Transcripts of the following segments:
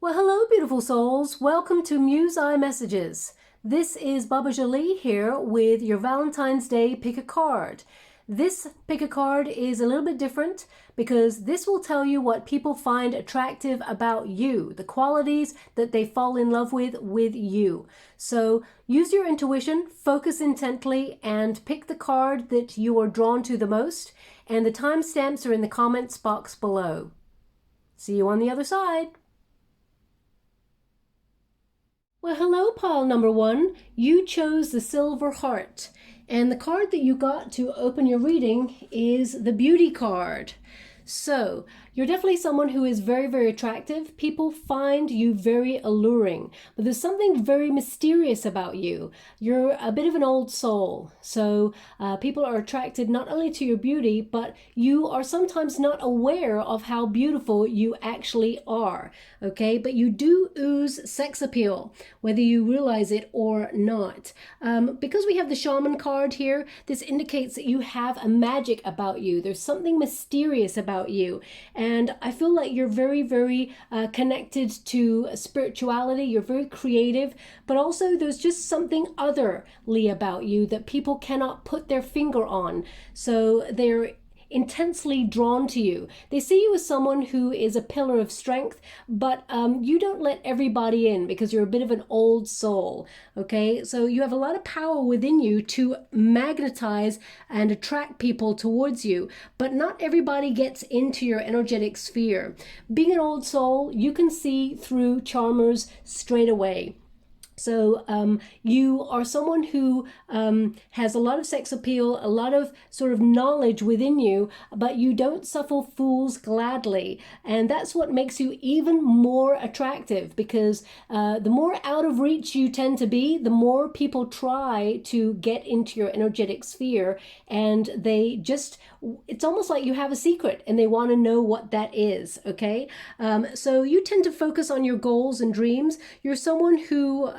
Well, hello, beautiful souls. Welcome to MUSE Messages. This is Baba Jolie here with your Valentine's Day Pick a Card. This pick a card is a little bit different because this will tell you what people find attractive about you, the qualities that they fall in love with you. So use your intuition, focus intently, and pick the card that you are drawn to the most. And the timestamps are in the comments box below. See you on the other side. Well, hello, pile number one. You chose the Silver Heart. And the card that you got to open your reading is the Beauty card. So, you're definitely someone who is very, very attractive. People find you very alluring. But there's something very mysterious about you. You're a bit of an old soul. So, people are attracted not only to your beauty, but you are sometimes not aware of how beautiful you actually are. Okay? But you do ooze sex appeal, whether you realize it or not. Because we have the Shaman card here, this indicates that you have a magic about you. There's something mysterious about you. And I feel like you're very, very connected to spirituality. You're very creative, but also there's just something otherly about you that people cannot put their finger on. So they're intensely drawn to you. They see you as someone who is a pillar of strength, but you don't let everybody in because you're a bit of an old soul, okay? So you have a lot of power within you to magnetize and attract people towards you, but not everybody gets into your energetic sphere. Being an old soul, you can see through charmers straight away. So you are someone who has a lot of sex appeal, a lot of sort of knowledge within you, but you don't suffer fools gladly. And that's what makes you even more attractive, because the more out of reach you tend to be, the more people try to get into your energetic sphere, and they just, it's almost like you have a secret and they want to know what that is, okay? So you tend to focus on your goals and dreams. You're someone who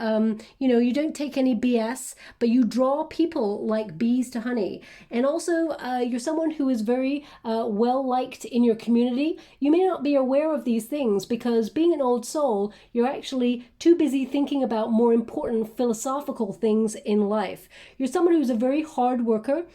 you don't take any BS, but you draw people like bees to honey. And also, you're someone who is very well-liked in your community. You may not be aware of these things because being an old soul, you're actually too busy thinking about more important philosophical things in life. You're someone who's a very hard worker.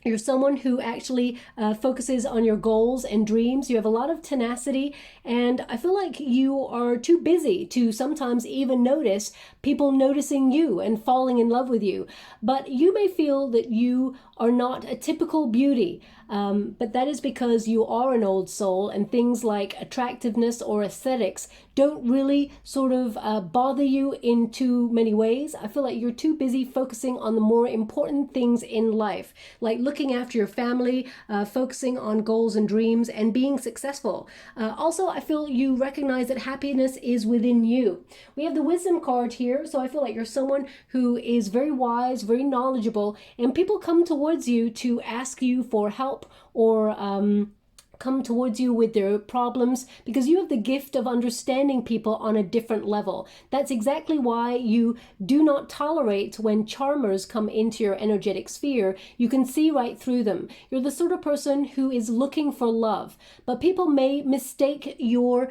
You're someone who actually focuses on your goals and dreams. You have a lot of tenacity, and I feel like you are too busy to sometimes even notice people noticing you and falling in love with you. But you may feel that you are not a typical beauty, but that is because you are an old soul, and things like attractiveness or aesthetics don't really sort of bother you in too many ways. I feel like you're too busy focusing on the more important things in life, like looking after your family, focusing on goals and dreams, and being successful. Also, I feel you recognize that happiness is within you. We have the Wisdom card here, so I feel like you're someone who is very wise, very knowledgeable, and people come towards you to ask you for help or come towards you with their problems because you have the gift of understanding people on a different level. That's exactly why you do not tolerate when charmers come into your energetic sphere. You can see right through them. You're the sort of person who is looking for love, but people may mistake your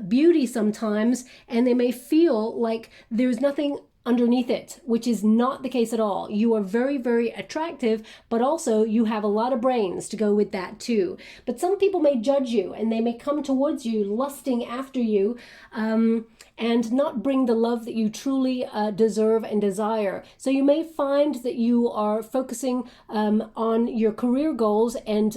beauty sometimes, and they may feel like there's nothing underneath it, which is not the case at all. You are very, very attractive, but also you have a lot of brains to go with that too. But some people may judge you, and they may come towards you lusting after you, and not bring the love that you truly deserve and desire. So you may find that you are focusing on your career goals and,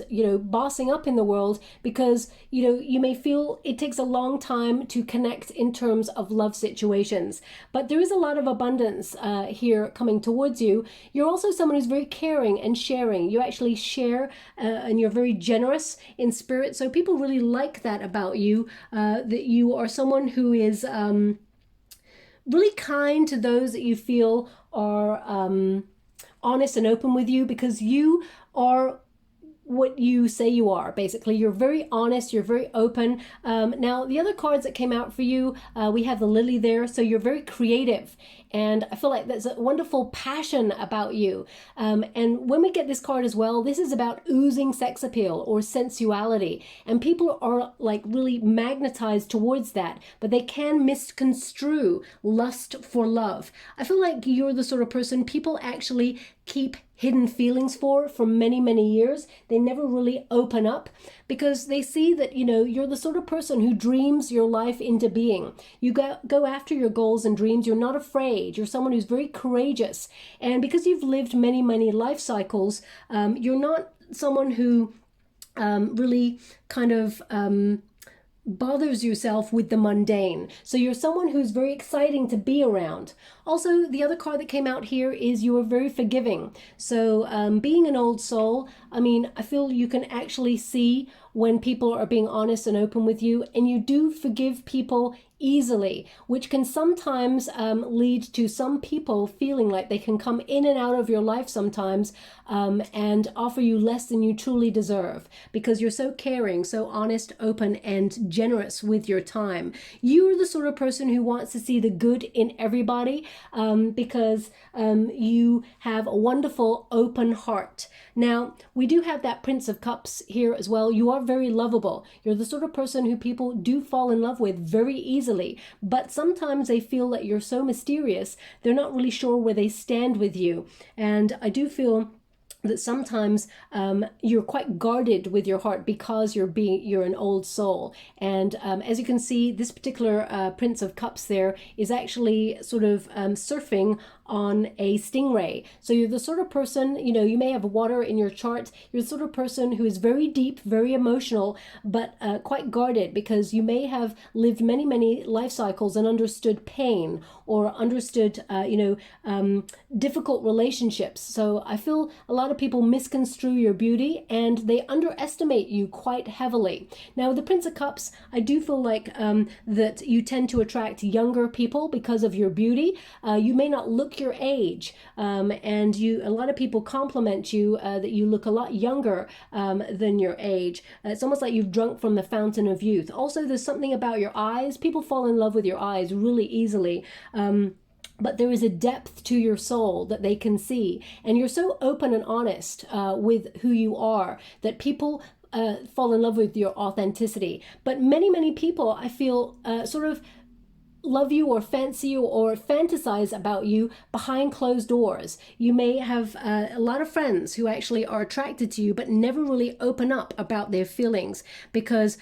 bossing up in the world because, you may feel it takes a long time to connect in terms of love situations. But there is a lot of abundance here coming towards you. You're also someone who's very caring and sharing. You actually share and you're very generous in spirit. So people really like that about you, that you are someone who is really kind to those that you feel are honest and open with you, because you are what you say you are. Basically, you're very honest, you're very open. Now, the other cards that came out for you, we have the lily there, so you're very creative, and I feel like there's a wonderful passion about you. And when we get this card as well, this is about oozing sex appeal or sensuality, and people are like really magnetized towards that, but they can misconstrue lust for love. I feel like you're the sort of person people actually keep hidden feelings for many years. They never really open up because they see that, you know, you're the sort of person who dreams your life into being. You go after your goals and dreams. You're not afraid. You're someone who's very courageous. And because you've lived many life cycles, you're not someone who really kind of bothers yourself with the mundane. So you're someone who's very exciting to be around. Also, the other card that came out here is you are very forgiving. So being an old soul, I mean, I feel you can actually see when people are being honest and open with you, and you do forgive people easily, which can sometimes lead to some people feeling like they can come in and out of your life sometimes and offer you less than you truly deserve because you're so caring, so honest, open, and generous with your time. You're the sort of person who wants to see the good in everybody because you have a wonderful open heart. Now, we do have that Prince of Cups here as well. You are very lovable. You're the sort of person who people do fall in love with very easily, but sometimes they feel that you're so mysterious, they're not really sure where they stand with you. And I do feel that sometimes you're quite guarded with your heart because you're an old soul. And as you can see, this particular Prince of Cups there is actually sort of surfing on a stingray. So you're the sort of person, you know, you may have water in your chart. You're the sort of person who is very deep, very emotional, but quite guarded because you may have lived many life cycles and understood pain or understood, difficult relationships. So I feel a lot of people misconstrue your beauty and they underestimate you quite heavily. Now, with the Prince of Cups, I do feel like that you tend to attract younger people because of your beauty. You may not look your age, and a lot of people compliment you that you look a lot younger than your age. It's almost like you've drunk from the fountain of youth. Also, there's something about your eyes. People fall in love with your eyes really easily. But there is a depth to your soul that they can see. And you're so open and honest with who you are that people fall in love with your authenticity. But many people, I feel, sort of love you or fancy you or fantasize about you behind closed doors. You may have a lot of friends who actually are attracted to you but never really open up about their feelings because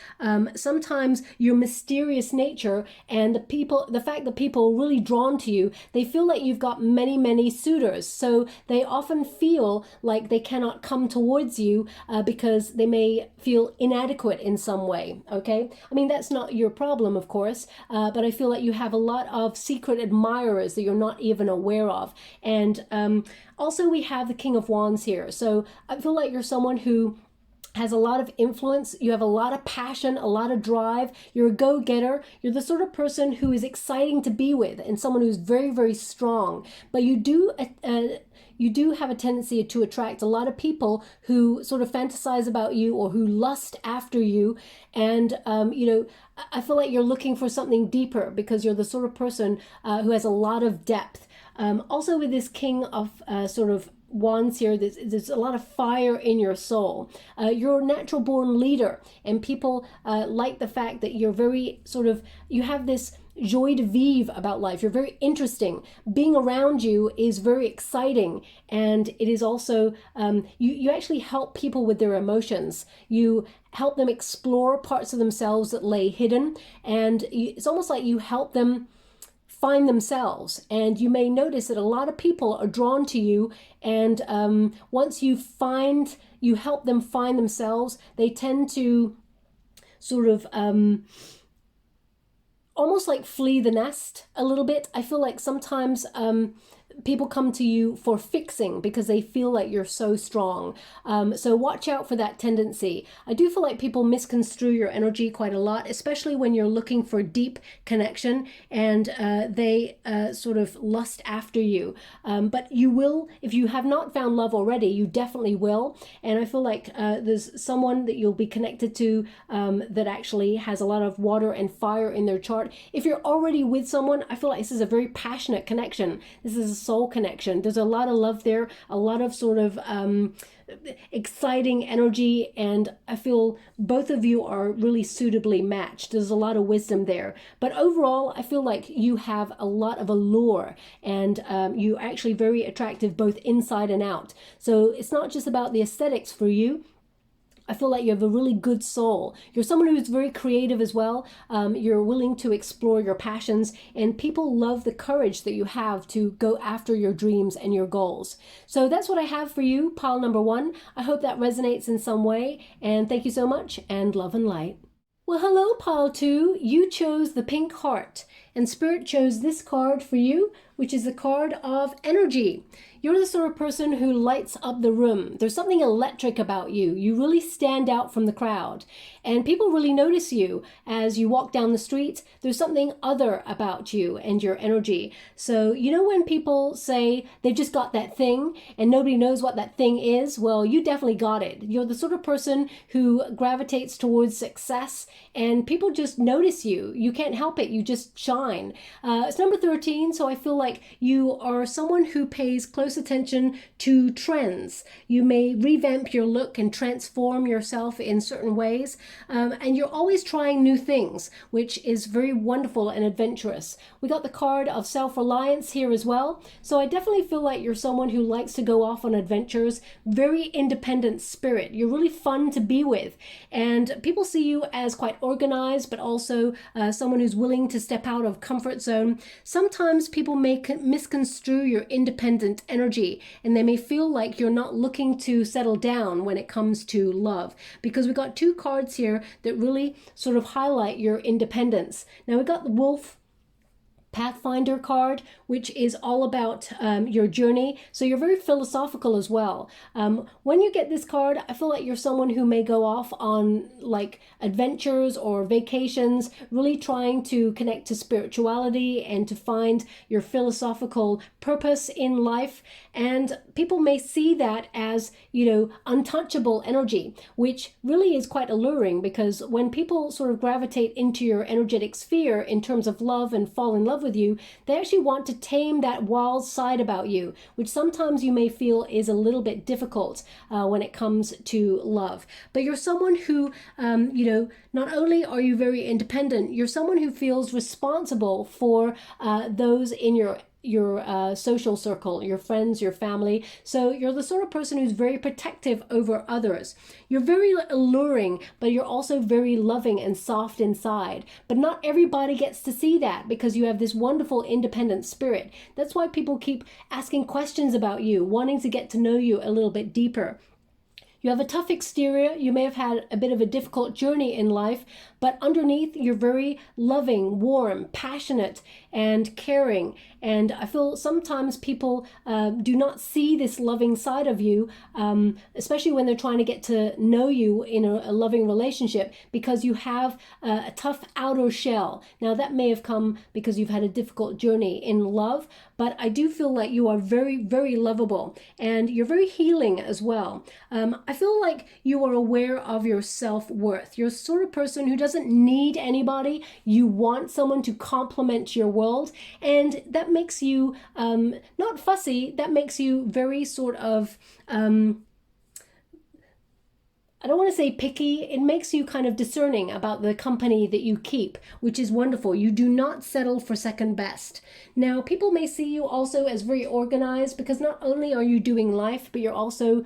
sometimes your mysterious nature and the fact that people are really drawn to you, they feel like you've got many suitors. So they often feel like they cannot come towards you because they may feel inadequate in some way. Okay, I mean, that's not your problem, of course, but I feel like you have a lot of secret admirers that you're not even aware of. And also we have the King of Wands here. So I feel like you're someone who has a lot of influence, you have a lot of passion, a lot of drive, you're a go-getter, you're the sort of person who is exciting to be with and someone who's very strong. But you do have a tendency to attract a lot of people who sort of fantasize about you or who lust after you. And, I feel like you're looking for something deeper because you're the sort of person who has a lot of depth. Also with this King of sort of Wands here, there's a lot of fire in your soul. You're a natural born leader, and people like the fact that you're very sort of, you have this joie de vivre about life. You're very interesting. Being around you is very exciting, and it is also you actually help people with their emotions. You help them explore parts of themselves that lay hidden, and it's almost like you help them find themselves. And you may notice that a lot of people are drawn to you, and once you help them find themselves, they tend to sort of almost like flee the nest a little bit. I feel like sometimes people come to you for fixing because they feel like you're so strong. So watch out for that tendency. I do feel like people misconstrue your energy quite a lot, especially when you're looking for deep connection and they sort of lust after you. But you will, if you have not found love already, you definitely will. And I feel like there's someone that you'll be connected to that actually has a lot of water and fire in their chart. If you're already with someone, I feel like this is a very passionate connection. This is a soul connection. There's a lot of love there, a lot of sort of exciting energy, and I feel both of you are really suitably matched. There's a lot of wisdom there. But overall, I feel like you have a lot of allure, and you're actually very attractive both inside and out. So it's not just about the aesthetics for you. I feel like you have a really good soul. You're someone who's very creative as well. You're willing to explore your passions, and people love the courage that you have to go after your dreams and your goals. So that's what I have for you, pile number 1. I hope that resonates in some way, and thank you so much, and love and light. Well, hello, pile 2. You chose the pink heart, and Spirit chose this card for you, which is the card of energy. You're the sort of person who lights up the room. There's something electric about you. You really stand out from the crowd. And people really notice you as you walk down the street. There's something other about you and your energy. So, you know when people say they've just got that thing and nobody knows what that thing is? Well, you definitely got it. You're the sort of person who gravitates towards success, and people just notice you. You can't help it. You just shine. It's number 13, so I feel like you are someone who pays close attention to trends. You may revamp your look and transform yourself in certain ways, and you're always trying new things, which is very wonderful and adventurous. We got the card of self-reliance here as well, so I definitely feel like you're someone who likes to go off on adventures, very independent spirit. You're really fun to be with, and people see you as quite organized, but also someone who's willing to step out of comfort zone. Sometimes people may misconstrue your independent energy, and they may feel like you're not looking to settle down when it comes to love, because we got 2 cards here that really sort of highlight your independence. Now we got the Wolf Pathfinder card, which is all about your journey. So you're very philosophical as well. When you get this card, I feel like you're someone who may go off on like adventures or vacations, really trying to connect to spirituality and to find your philosophical purpose in life. And people may see that as, you know, untouchable energy, which really is quite alluring, because when people sort of gravitate into your energetic sphere in terms of love and fall in love with you, they actually want to tame that wild side about you, which sometimes you may feel is a little bit difficult when it comes to love. But you're someone who, you know, not only are you very independent, you're someone who feels responsible for those in your social circle, your friends, your family. So you're the sort of person who's very protective over others. You're very alluring, but you're also very loving and soft inside. But not everybody gets to see that, because you have this wonderful independent spirit. That's why people keep asking questions about you, wanting to get to know you a little bit deeper. You have a tough exterior. You may have had a bit of a difficult journey in life, but underneath you're very loving, warm, passionate, and caring. And I feel sometimes people do not see this loving side of you, especially when they're trying to get to know you in a loving relationship, because you have a tough outer shell. Now that may have come because you've had a difficult journey in love, but I do feel like you are very, very lovable, and you're very healing as well. I feel like you are aware of your self-worth. You're the sort of person who doesn't need anybody. You want someone to complement your world, and that makes you not fussy. That makes you very sort of I don't want to say picky. It makes you kind of discerning about the company that you keep, which is wonderful. You do not settle for second best. Now, people may see you also as very organized, because not only are you doing life, but you're also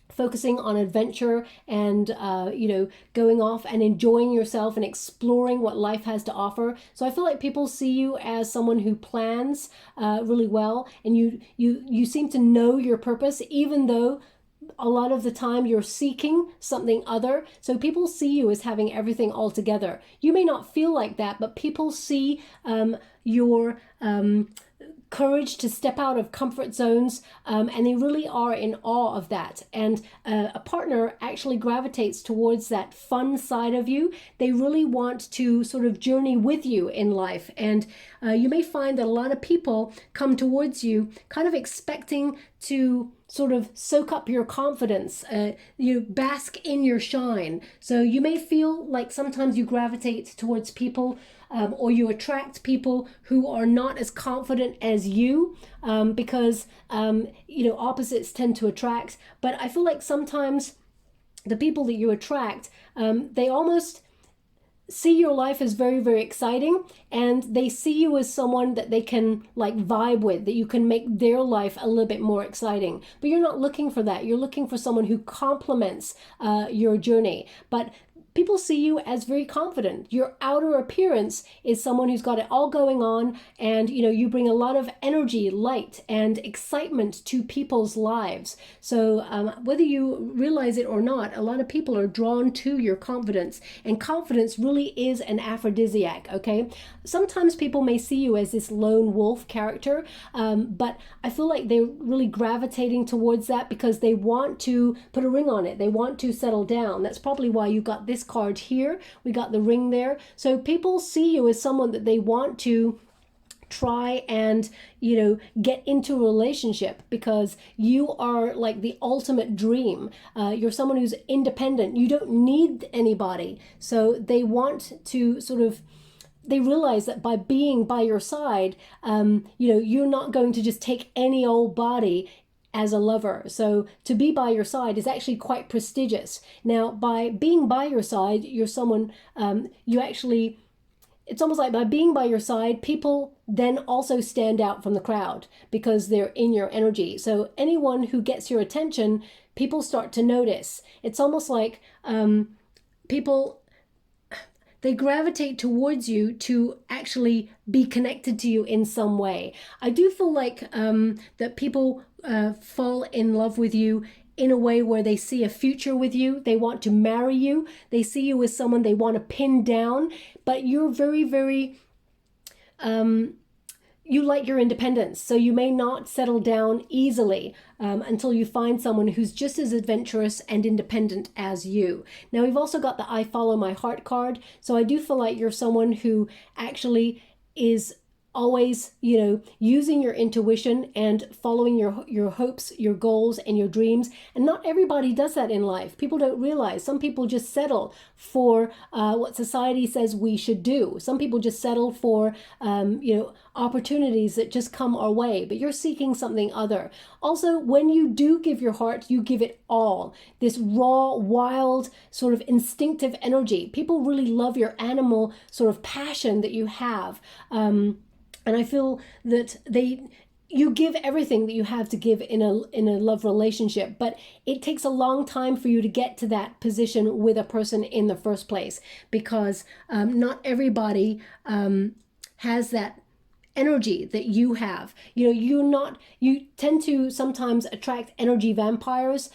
focusing on adventure and, you know, going off and enjoying yourself and exploring what life has to offer. So I feel like people see you as someone who plans really well, and you seem to know your purpose, even though a lot of the time you're seeking something other. So people see you as having everything all together. You may not feel like that, but people see your courage to step out of comfort zones, and they really are in awe of that. And a partner actually gravitates towards that fun side of you. They really want to sort of journey with you in life, and you may find that a lot of people come towards you kind of expecting to sort of soak up your confidence, you bask in your shine. So you may feel like sometimes you gravitate towards people, or you attract people who are not as confident as you, because opposites tend to attract. But I feel like sometimes the people that you attract, they almost see your life as very, very exciting, and they see you as someone that they can like vibe with, that you can make their life a little bit more exciting. But you're not looking for that. You're looking for someone who complements your journey. But people see you as very confident. Your outer appearance is someone who's got it all going on, and you bring a lot of energy, light, and excitement to people's lives. So whether you realize it or not, a lot of people are drawn to your confidence, and confidence really is an aphrodisiac, okay? Sometimes people may see you as this lone wolf character, but I feel like they're really gravitating towards that because they want to put a ring on it. They want to settle down. That's probably why you got this card here. We got the ring there. So people see you as someone that they want to try and get into a relationship, because you are like the ultimate dream. You're someone who's independent. You don't need anybody. So they want to they realize that by being by your side, you're not going to just take any old body as a lover. So to be by your side is actually quite prestigious. Now, by being by your side, you're someone, it's almost like by being by your side, people then also stand out from the crowd because they're in your energy. So anyone who gets your attention, people start to notice. It's almost like people, they gravitate towards you to actually be connected to you in some way. I do feel like that people fall in love with you in a way where they see a future with you. They want to marry you. They see you as someone they want to pin down, but you're very, very, you like your independence. So you may not settle down easily until you find someone who's just as adventurous and independent as you. Now, we've also got the I Follow My Heart card. So I do feel like you're someone who actually is always, using your intuition and following your hopes, your goals, and your dreams. And not everybody does that in life. People don't realize. Some people just settle for what society says we should do. Some people just settle for, opportunities that just come our way. But you're seeking something other. Also, when you do give your heart, you give it all. This raw, wild, sort of instinctive energy. People really love your animal sort of passion that you have. And I feel that you give everything that you have to give in a love relationship, but it takes a long time for you to get to that position with a person in the first place, because not everybody has that energy that you have. You tend to sometimes attract energy vampires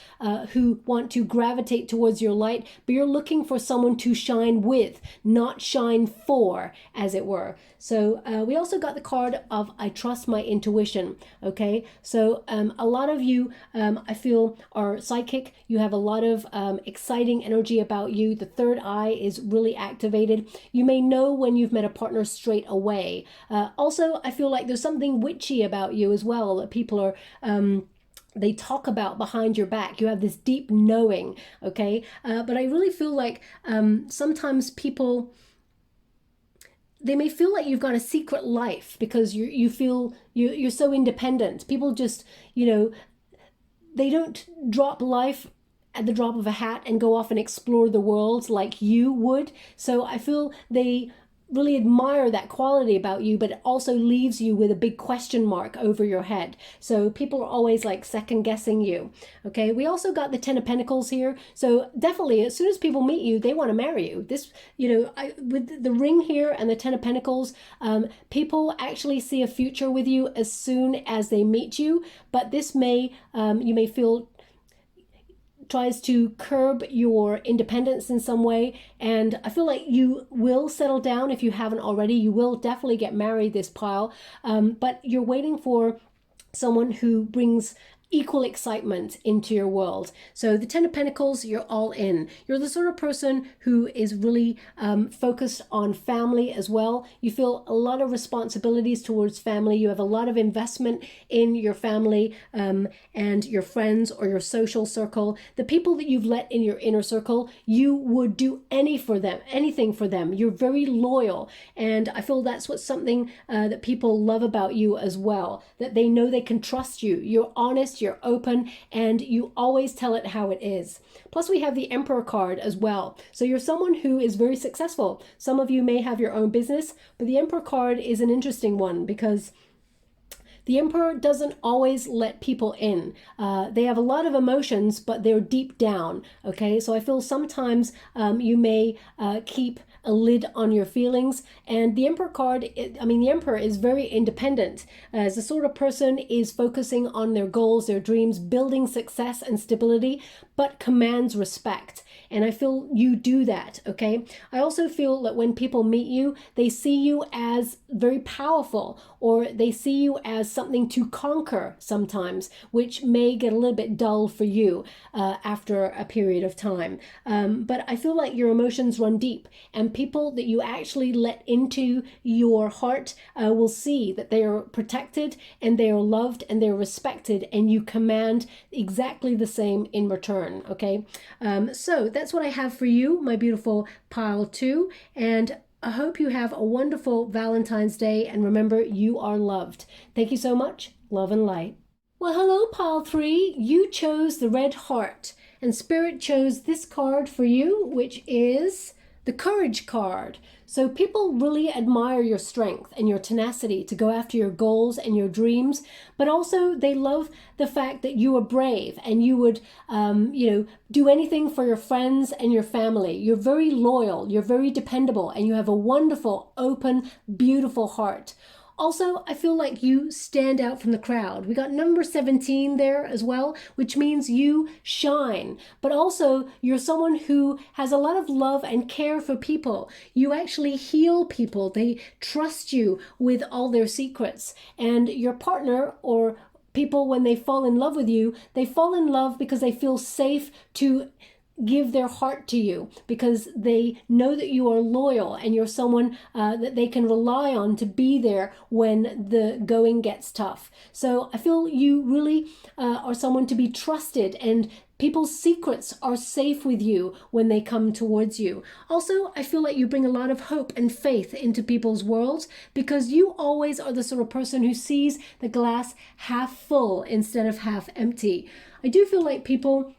who want to gravitate towards your light, but you're looking for someone to shine with, not shine for, as it were. So we also got the card of I Trust My Intuition. Okay, so a lot of you, I feel, are psychic. You have a lot of exciting energy about you. The third eye is really activated. You may know when you've met a partner straight away. Also, I feel like there's something witchy about you as well, that people are they talk about behind your back. You have this deep knowing, okay? But I really feel like sometimes people, they may feel like you've got a secret life because you feel you're so independent. People just, they don't drop life at the drop of a hat and go off and explore the world like you would. So I feel they really admire that quality about you, but it also leaves you with a big question mark over your head. So people are always like second guessing you. Okay, we also got the Ten of Pentacles here. So definitely, as soon as people meet you, they want to marry you. This, with the ring here and the Ten of Pentacles, people actually see a future with you as soon as they meet you. But this may, you may feel tries to curb your independence in some way. And I feel like you will settle down if you haven't already. You will definitely get married, this pile. But you're waiting for someone who brings equal excitement into your world. So the Ten of Pentacles, you're all in. You're the sort of person who is really focused on family as well. You feel a lot of responsibilities towards family. You have a lot of investment in your family and your friends or your social circle. The people that you've let in your inner circle, you would do anything for them. You're very loyal. And I feel that's what's something that people love about you as well, that they know they can trust you. You're honest, you're open, and you always tell it how it is. Plus we have the Emperor card as well. So you're someone who is very successful. Some of you may have your own business, but the Emperor card is an interesting one because the Emperor doesn't always let people in. They have a lot of emotions, but they're deep down, okay? So I feel sometimes you may keep a lid on your feelings. And the Emperor card, the Emperor is very independent. As the sort of person is focusing on their goals, their dreams, building success and stability, but commands respect. And I feel you do that, okay? I also feel that when people meet you, they see you as very powerful, or they see you as something to conquer sometimes, which may get a little bit dull for you after a period of time. But I feel like your emotions run deep, and people that you actually let into your heart will see that they are protected and they are loved and they're respected, and you command exactly the same in return, okay? So that's what I have for you, my beautiful pile 2, and I hope you have a wonderful Valentine's Day, and remember, you are loved. Thank you so much. Love and light. Well, hello, pile 3. You chose the red heart, and Spirit chose this card for you, which is the Courage card. So people really admire your strength and your tenacity to go after your goals and your dreams, but also they love the fact that you are brave and you would, do anything for your friends and your family. You're very loyal, you're very dependable, and you have a wonderful, open, beautiful heart. Also, I feel like you stand out from the crowd. We got number 17 there as well, which means you shine. But also, you're someone who has a lot of love and care for people. You actually heal people. They trust you with all their secrets. And your partner or people, when they fall in love with you, they fall in love because they feel safe to give their heart to you, because they know that you are loyal and you're someone that they can rely on to be there when the going gets tough. So I feel you really are someone to be trusted, and people's secrets are safe with you when they come towards you. Also, I feel like you bring a lot of hope and faith into people's worlds, because you always are the sort of person who sees the glass half full instead of half empty. I do feel like people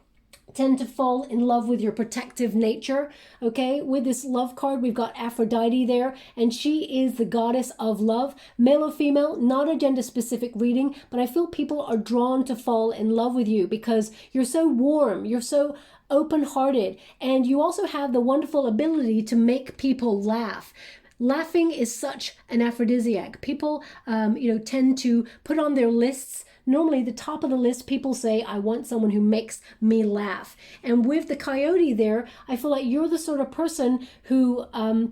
tend to fall in love with your protective nature, okay? With this love card, we've got Aphrodite there, and she is the goddess of love. Male or female, not a gender-specific reading, but I feel people are drawn to fall in love with you because you're so warm, you're so open-hearted, and you also have the wonderful ability to make people laugh. Laughing is such an aphrodisiac. People, tend to put on their lists. Normally, the top of the list, people say, I want someone who makes me laugh. And with the coyote there, I feel like you're the sort of person who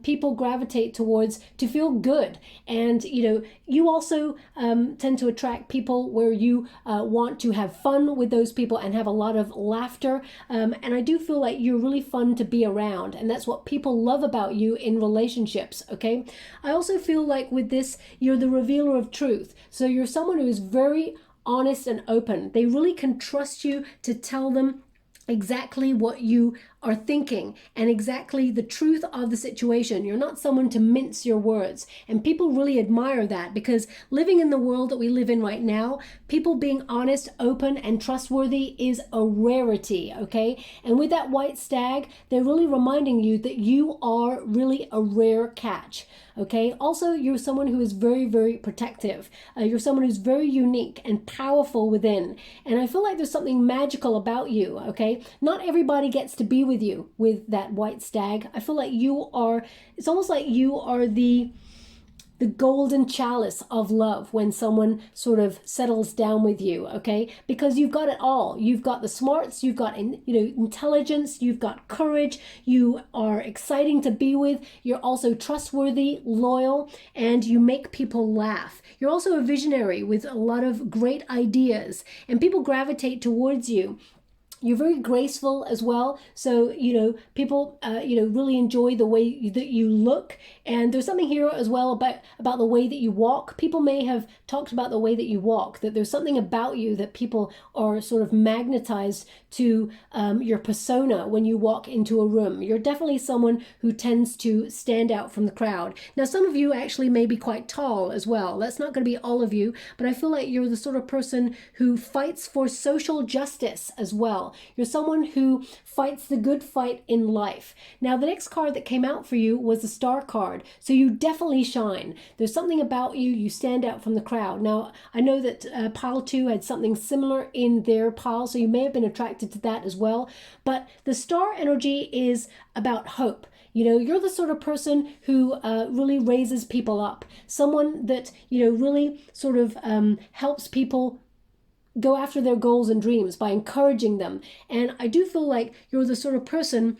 people gravitate towards to feel good. And, you also tend to attract people where you want to have fun with those people and have a lot of laughter. And I do feel like you're really fun to be around. And that's what people love about you in relationships, okay? I also feel like with this, you're the revealer of truth. So you're someone who is very honest and open. They really can trust you to tell them exactly what you are thinking and exactly the truth of the situation. You're not someone to mince your words, and people really admire that, because living in the world that we live in right now, people being honest, open, and trustworthy is a rarity, okay? And with that white stag, they're really reminding you that you are really a rare catch. Okay. Also, you're someone who is very, very protective. You're someone who's very unique and powerful within. And I feel like there's something magical about you. Okay. Not everybody gets to be with you with that white stag. I feel like you are, it's almost like you are the the golden chalice of love when someone sort of settles down with you, okay? Because you've got it all. You've got the smarts, you've got intelligence, you've got courage, you are exciting to be with, you're also trustworthy, loyal, and you make people laugh. You're also a visionary with a lot of great ideas, and people gravitate towards you. You're very graceful as well. So, people, really enjoy the way that you look. And there's something here as well about the way that you walk. People may have talked about the way that you walk, that there's something about you that people are sort of magnetized to your persona when you walk into a room. You're definitely someone who tends to stand out from the crowd. Now, some of you actually may be quite tall as well. That's not going to be all of you, but I feel like you're the sort of person who fights for social justice as well. You're someone who fights the good fight in life. Now, the next card that came out for you was the Star card. So you definitely shine. There's something about you. You stand out from the crowd. Now, I know that pile 2 had something similar in their pile, so you may have been attracted to that as well. But the Star energy is about hope. You're the sort of person who really raises people up. Someone that, really sort of helps people go after their goals and dreams by encouraging them. And I do feel like you're the sort of person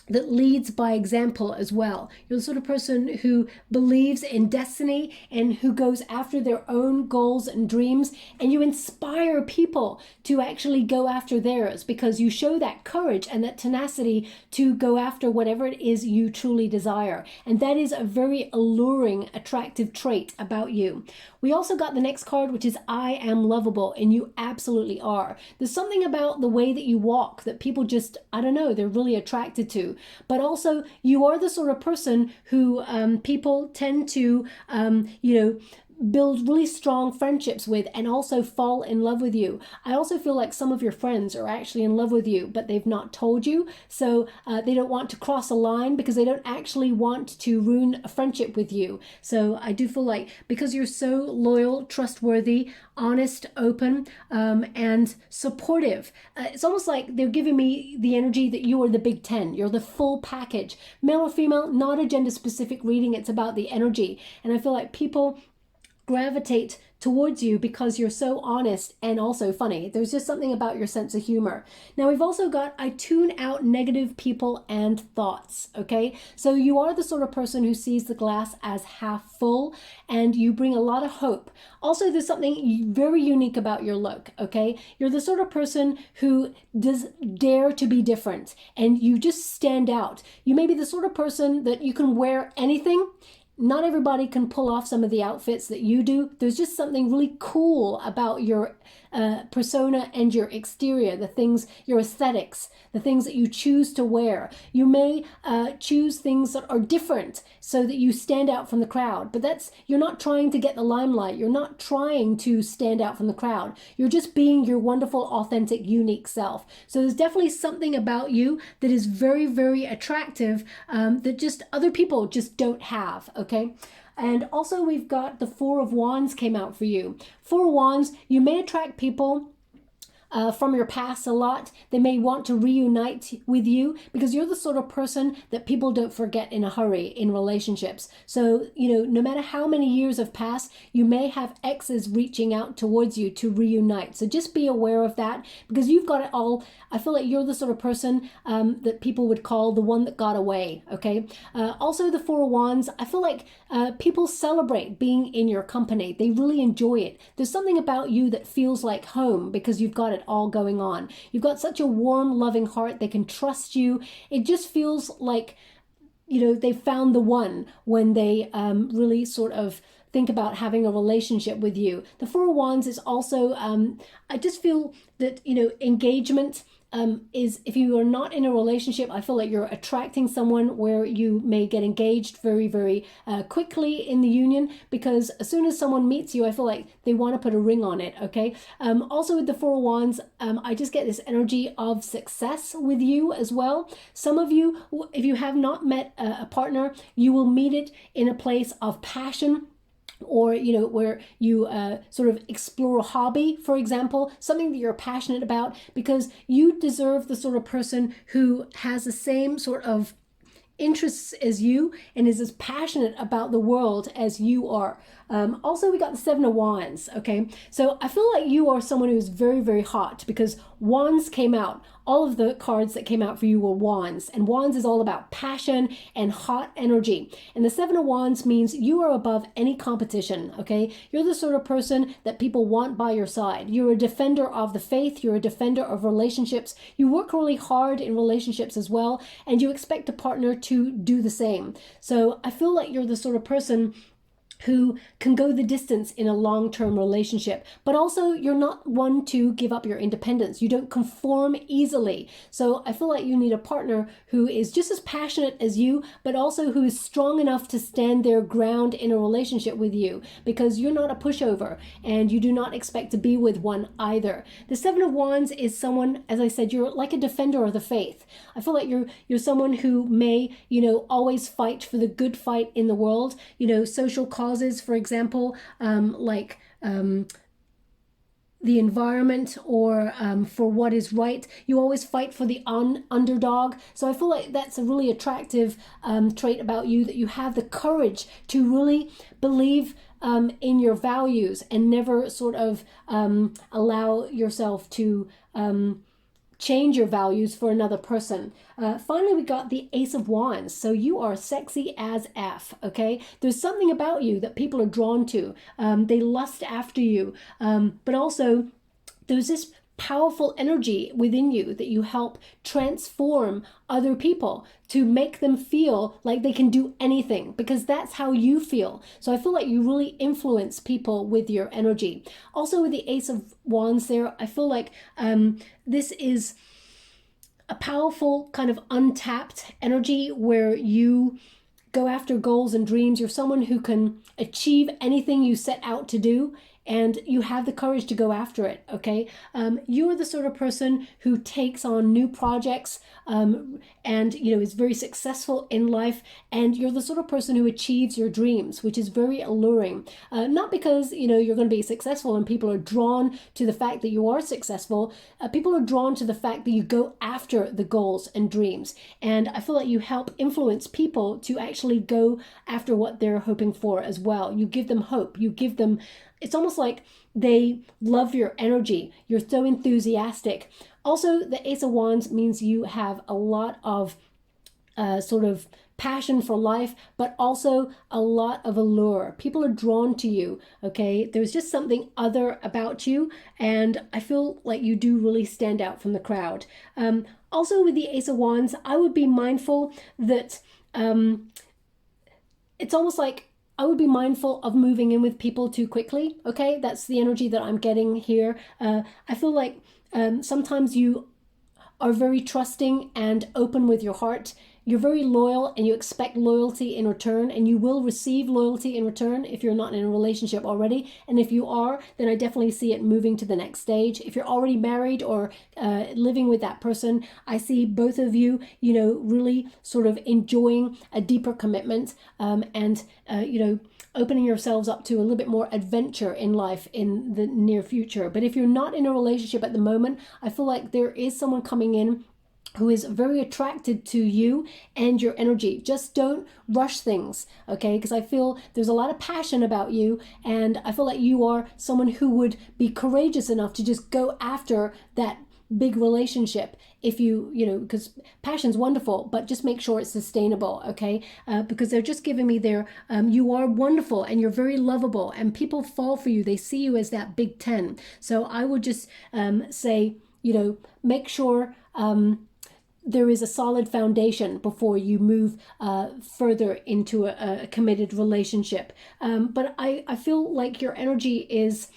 that leads by example as well. You're the sort of person who believes in destiny and who goes after their own goals and dreams, and you inspire people to actually go after theirs because you show that courage and that tenacity to go after whatever it is you truly desire. And that is a very alluring, attractive trait about you. We also got the next card, which is I am lovable, and you absolutely are. There's something about the way that you walk that people just, I don't know, they're really attracted to. But also, you are the sort of person who people tend to, build really strong friendships with and also fall in love with you. I also feel like some of your friends are actually in love with you, but they've not told you. So they don't want to cross a line because they don't actually want to ruin a friendship with you. So I do feel like because you're so loyal, trustworthy, honest, open, and supportive, it's almost like they're giving me the energy that you are the Big 10. You're the full package. Male or female, not a gender specific reading. It's about the energy. And I feel like people gravitate towards you because you're so honest and also funny. There's just something about your sense of humor. Now, we've also got I tune out negative people and thoughts, okay? So you are the sort of person who sees the glass as half full and you bring a lot of hope. Also, there's something very unique about your look, okay? You're the sort of person who does dare to be different and you just stand out. You may be the sort of person that you can wear anything. Not everybody can pull off some of the outfits that you do. There's just something really cool about your persona and your exterior, the things, your aesthetics, the things that you choose to wear. You may choose things that are different so that you stand out from the crowd, but you're not trying to get the limelight. You're not trying to stand out from the crowd. You're just being your wonderful, authentic, unique self. So there's definitely something about you that is very, very attractive that just other people just don't have, okay? And also we've got the Four of Wands came out for you. Four of Wands, you may attract people from your past a lot. They may want to reunite with you because you're the sort of person that people don't forget in a hurry in relationships. So, no matter how many years have passed, you may have exes reaching out towards you to reunite. So just be aware of that because you've got it all. I feel like you're the sort of person that people would call the one that got away, okay? Also, the Four of Wands, I feel like people celebrate being in your company. They really enjoy it. There's something about you that feels like home because you've got it all going on. You've got such a warm, loving heart. They can trust you. It just feels like, they found the one when they really sort of think about having a relationship with you. The Four of Wands is also, I just feel that, engagement is if you are not in a relationship, I feel like you're attracting someone where you may get engaged very, very quickly in the union because as soon as someone meets you, I feel like they want to put a ring on it, okay? Also with the Four of Wands, I just get this energy of success with you as well. Some of you, if you have not met a partner, you will meet it in a place of passion, or where you sort of explore a hobby, for example, something that you're passionate about, because you deserve the sort of person who has the same sort of interests as you and is as passionate about the world as you are. Also, we got the Seven of Wands, okay? So I feel like you are someone who's very, very hot because Wands came out. All of the cards that came out for you were Wands, and Wands is all about passion and hot energy. And the Seven of Wands means you are above any competition, okay? You're the sort of person that people want by your side. You're a defender of the faith. You're a defender of relationships. You work really hard in relationships as well, and you expect a partner to do the same. So I feel like you're the sort of person who can go the distance in a long-term relationship, but also you're not one to give up your independence. You don't conform easily. So I feel like you need a partner who is just as passionate as you, but also who is strong enough to stand their ground in a relationship with you, because you're not a pushover and you do not expect to be with one either. The Seven of Wands is someone, as I said, you're like a defender of the faith. I feel like you're someone who may, always fight for the good fight in the world, social causes, for example, like the environment or for what is right. You always fight for the underdog. So I feel like that's a really attractive trait about you, that you have the courage to really believe in your values and never sort of allow yourself to change your values for another person. Finally, we got the Ace of Wands. So you are sexy as F, okay? There's something about you that people are drawn to. They lust after you. But also, there's this powerful energy within you that you help transform other people to make them feel like they can do anything, because that's how you feel. So I feel like you really influence people with your energy. Also with the Ace of Wands there, I feel like this is a powerful kind of untapped energy where you go after goals and dreams. You're someone who can achieve anything you set out to do, and you have the courage to go after it, okay? You're the sort of person who takes on new projects and, is very successful in life, and you're the sort of person who achieves your dreams, which is very alluring. Not because, you're going to be successful and people are drawn to the fact that you are successful. People are drawn to the fact that you go after the goals and dreams. And I feel like you help influence people to actually go after what they're hoping for as well. You give them hope. You give them... It's almost like they love your energy. You're so enthusiastic. Also, the Ace of Wands means you have a lot of sort of passion for life, but also a lot of allure. People are drawn to you, okay? There's just something other about you, and I feel like you do really stand out from the crowd. Also, with the Ace of Wands, I would be mindful that it's almost like I would be mindful of moving in with people too quickly, okay? That's the energy that I'm getting here. I feel like sometimes you are very trusting and open with your heart. You're very loyal and you expect loyalty in return, and you will receive loyalty in return if you're not in a relationship already. And if you are, then I definitely see it moving to the next stage. If you're already married or living with that person, I see both of you, really sort of enjoying a deeper commitment and opening yourselves up to a little bit more adventure in life in the near future. But if you're not in a relationship at the moment, I feel like there is someone coming in who is very attracted to you and your energy. Just don't rush things, okay? Because I feel there's a lot of passion about you, and I feel like you are someone who would be courageous enough to just go after that big relationship if because passion's wonderful, but just make sure it's sustainable, okay? Because they're just giving me their, you are wonderful and you're very lovable, and people fall for you. They see you as that big 10. So I would just say, make sure there is a solid foundation before you move further into a committed relationship. But I feel like your energy is...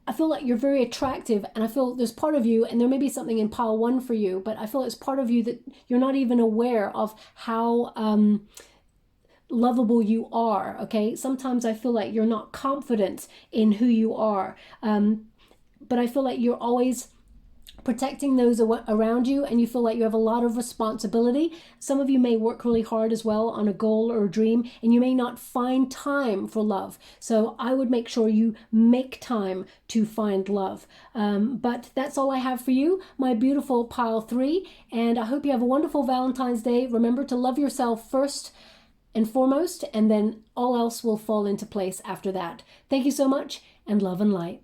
I feel like you're very attractive, and I feel there's part of you, and there may be something in pile 1 for you, but I feel it's part of you that you're not even aware of how lovable you are, okay? Sometimes I feel like you're not confident in who you are, but I feel like you're always protecting those around you, and you feel like you have a lot of responsibility. Some of you may work really hard as well on a goal or a dream, and you may not find time for love. So I would make sure you make time to find love. But that's all I have for you, my beautiful pile 3, and I hope you have a wonderful Valentine's Day. Remember to love yourself first and foremost, and then all else will fall into place after that. Thank you so much, and love and light.